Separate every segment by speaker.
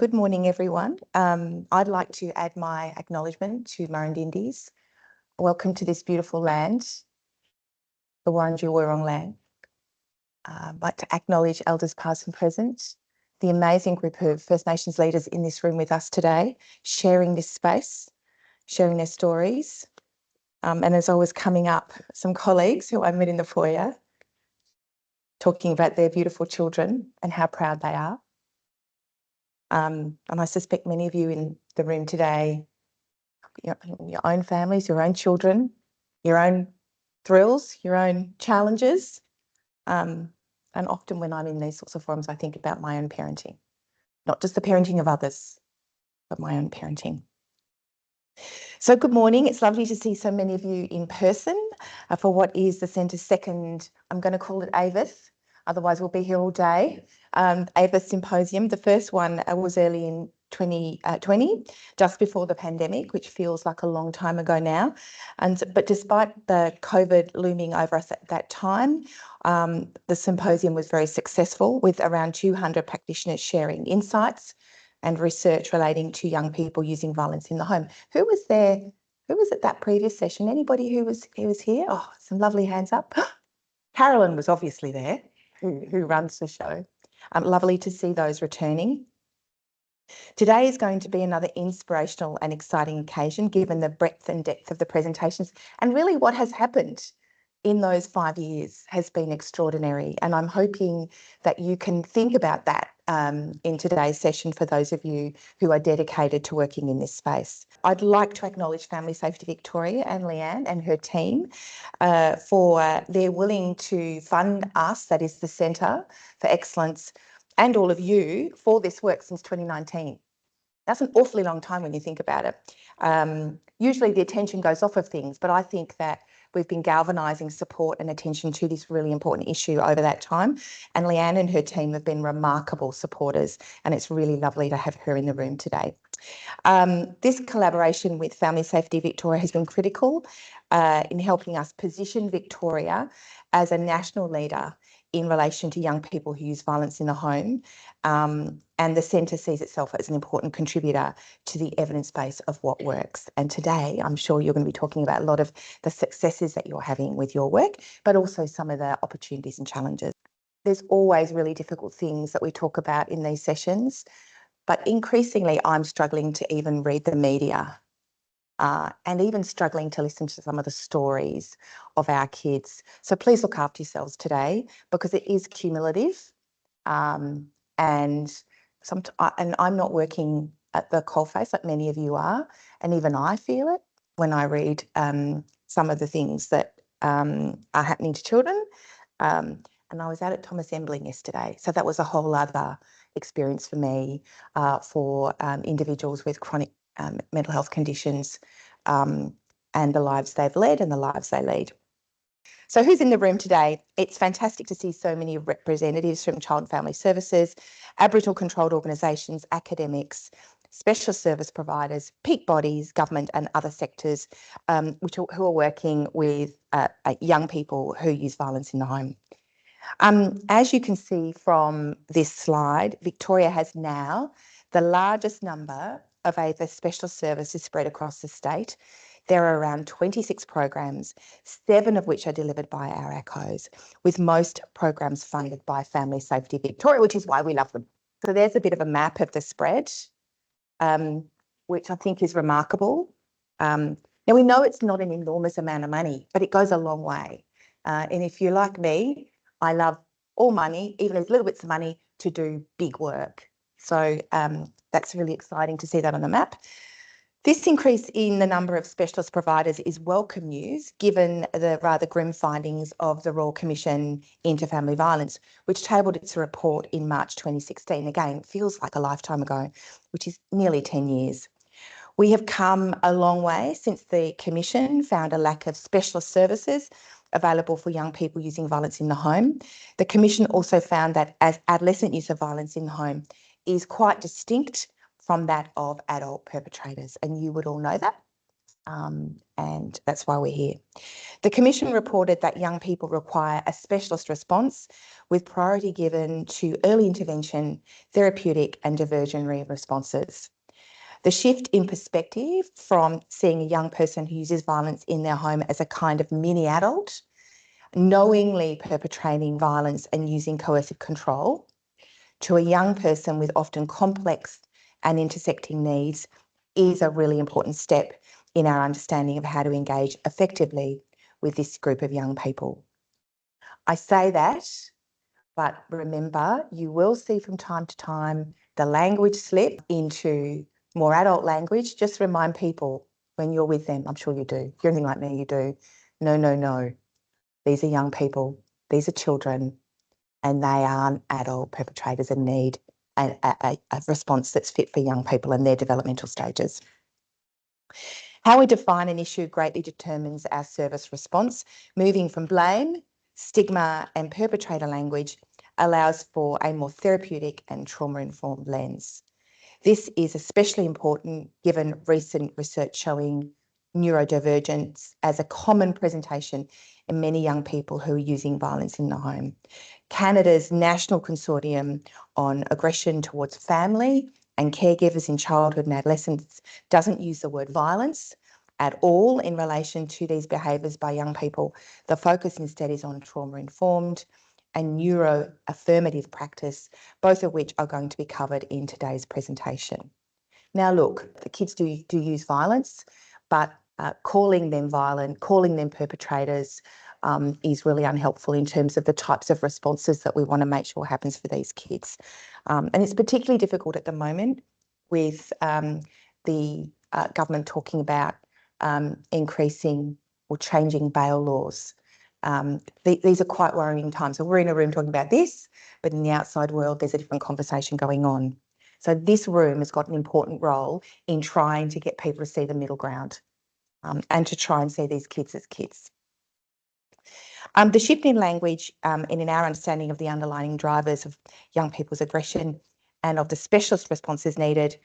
Speaker 1: Good morning, everyone. I'd like to add my acknowledgement to Murrindindies. Welcome to this beautiful land, the Wurundjeri Wurrung land. I'd like to acknowledge elders past and present, the amazing group of First Nations leaders in this room with us today, sharing this space, sharing their stories. And as always, coming up, some colleagues who I met in the foyer, talking about their beautiful children and how proud they are. And I suspect many of you in the room today, your own families, your own children, your own thrills, your own challenges. And often when I'm in these sorts of forums, I think about my own parenting, not just the parenting of others, but my own parenting. So good morning. It's lovely to see so many of you in person for what is the Centre's second, I'm going to call it AVITH, otherwise we'll be here all day. AVITH Symposium. The first one was early in 2020, just before the pandemic, which feels like a long time ago now. But despite the COVID looming over us at that time, the symposium was very successful, with around 200 practitioners sharing insights and research relating to young people using violence in the home. Who was there? Who was at that previous session? Anybody who was here? Oh, some lovely hands up. Carolyn was obviously there, who runs the show. Lovely to see those returning. Today is going to be another inspirational and exciting occasion, given the breadth and depth of the presentations. And really what has happened in those 5 years has been extraordinary. And I'm hoping that you can think about that in today's session for those of you who are dedicated to working in this space. I'd like to acknowledge Family Safety Victoria and Leanne and her team for their willing to fund us, that is the Centre for Excellence, and all of you for this work since 2019. That's an awfully long time when you think about it. Usually the attention goes off of things, but I think that we've been galvanising support and attention to this really important issue over that time. And Leanne and her team have been remarkable supporters, and it's really lovely to have her in the room today. This collaboration with Family Safety Victoria has been critical in helping us position Victoria as a national leader in relation to young people who use violence in the home. And the Centre sees itself as an important contributor to the evidence base of what works. And today, I'm sure you're going to be talking about a lot of the successes that you're having with your work, but also some of the opportunities and challenges. There's always really difficult things that we talk about in these sessions, but increasingly I'm struggling to even read the media and even struggling to listen to some of the stories of our kids. So please look after yourselves today, because it is cumulative. And I'm not working at the coalface like many of you are, and even I feel it when I read some of the things that are happening to children. And I was out at Thomas Embling yesterday, so that was a whole other experience for me for individuals with chronic mental health conditions and the lives they've led and the lives they lead. So who's in the room today? It's fantastic to see so many representatives from Child and Family Services, Aboriginal controlled organisations, academics, specialist service providers, peak bodies, government and other sectors who are working with young people who use violence in the home. As you can see from this slide, Victoria has now the largest number of AVITH specialist services spread across the state. There are around 26 programs, 7 of which are delivered by our ACOs, with most programs funded by Family Safety Victoria, which is why we love them. So there's a bit of a map of the spread, which I think is remarkable. Now, we know it's not an enormous amount of money, but it goes a long way. And if you're like me, I love all money, even as little bits of money, to do big work. So that's really exciting to see that on the map. This increase in the number of specialist providers is welcome news, given the rather grim findings of the Royal Commission into Family Violence, which tabled its report in March 2016. Again, it feels like a lifetime ago, which is nearly 10 years. We have come a long way since the Commission found a lack of specialist services available for young people using violence in the home. The Commission also found that as adolescent use of violence in the home is quite distinct from that of adult perpetrators, and you would all know that, and that's why we're here. The Commission reported that young people require a specialist response with priority given to early intervention, therapeutic and diversionary responses. The shift in perspective from seeing a young person who uses violence in their home as a kind of mini adult, knowingly perpetrating violence and using coercive control, to a young person with often complex and intersecting needs is a really important step in our understanding of how to engage effectively with this group of young people. I say that, but remember, you will see from time to time the language slip into more adult language. Just remind people when you're with them, I'm sure you do. If you're anything like me, you do. No, no, no. These are young people. These are children. And they aren't adult perpetrators and need a response that's fit for young people and their developmental stages. How we define an issue greatly determines our service response. Moving from blame, stigma and perpetrator language allows for a more therapeutic and trauma-informed lens. This is especially important given recent research showing neurodivergence as a common presentation in many young people who are using violence in the home. Canada's National Consortium on Aggression Towards Family and Caregivers in Childhood and Adolescence doesn't use the word violence at all in relation to these behaviours by young people. The focus instead is on trauma-informed and neuro-affirmative practice, both of which are going to be covered in today's presentation. Now look, the kids do use violence, but calling them violent, calling them perpetrators is really unhelpful in terms of the types of responses that we want to make sure happens for these kids. And it's particularly difficult at the moment with the government talking about increasing or changing bail laws. These are quite worrying times. So we're in a room talking about this, but in the outside world, there's a different conversation going on. So this room has got an important role in trying to get people to see the middle ground and to try and see these kids as kids. The shift in language and in our understanding of the underlying drivers of young people's aggression and of the specialist responses needed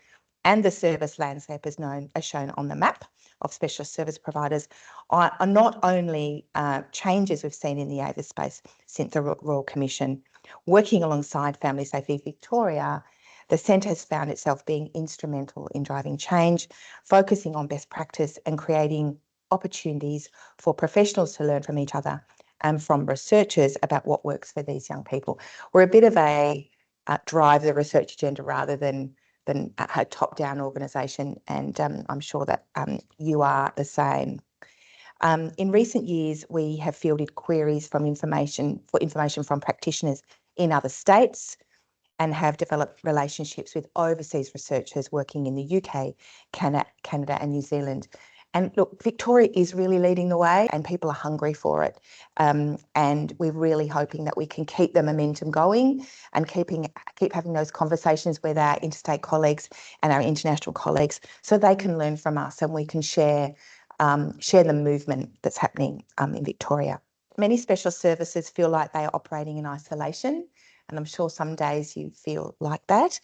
Speaker 1: and the service landscape as shown on the map of specialist service providers are not only changes we've seen in the AVITH space since the Royal Commission. Working alongside Family Safety Victoria, the Centre has found itself being instrumental in driving change, focusing on best practice and creating opportunities for professionals to learn from each other and from researchers about what works for these young people. We're a bit of a drive the research agenda rather than a top-down organisation, and I'm sure that you are the same. In recent years, we have fielded queries for information from practitioners in other states and have developed relationships with overseas researchers working in the UK, Canada and New Zealand. And look, Victoria is really leading the way and people are hungry for it. And we're really hoping that we can keep the momentum going and keep having those conversations with our interstate colleagues and our international colleagues so they can learn from us and we can share the movement that's happening in Victoria. Many special services feel like they are operating in isolation, and I'm sure some days you feel like that.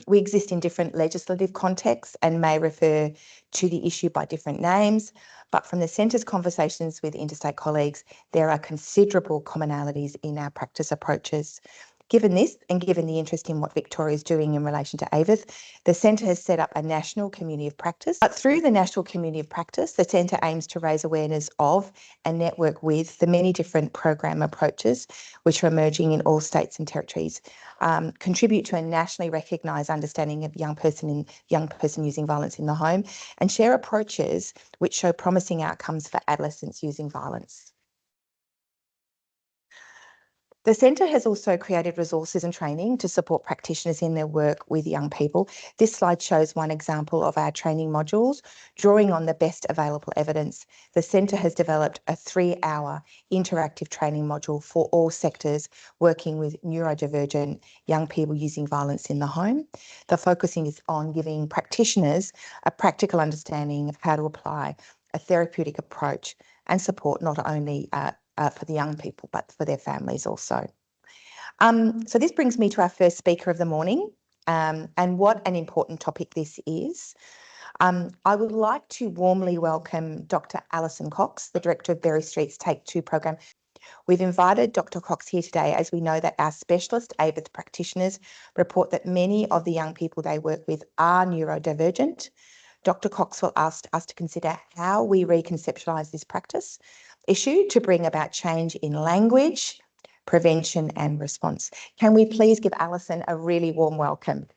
Speaker 1: We exist in different legislative contexts and may refer to the issue by different names, but from the Centre's conversations with interstate colleagues, there are considerable commonalities in our practice approaches. Given this, and given the interest in what Victoria is doing in relation to AVITH, the Centre has set up a national community of practice. But through the national community of practice, the Centre aims to raise awareness of and network with the many different program approaches which are emerging in all states and territories, contribute to a nationally recognised understanding of young person using violence in the home, and share approaches which show promising outcomes for adolescents using violence. The Centre has also created resources and training to support practitioners in their work with young people. This slide shows one example of our training modules. Drawing on the best available evidence, the Centre has developed a 3-hour interactive training module for all sectors working with neurodivergent young people using violence in the home. The focusing is on giving practitioners a practical understanding of how to apply a therapeutic approach and support not only for the young people, but for their families also. So this brings me to our first speaker of the morning, and what an important topic this is. I would like to warmly welcome Dr. Alison Cox, the Director of Berry Street's Take 2 program. We've invited Dr. Cox here today as we know that our specialist AVITH practitioners report that many of the young people they work with are neurodivergent. Dr. Cox will ask us to consider how we reconceptualise this practice issue to bring about change in language, prevention and response. Can we please give Alison a really warm welcome?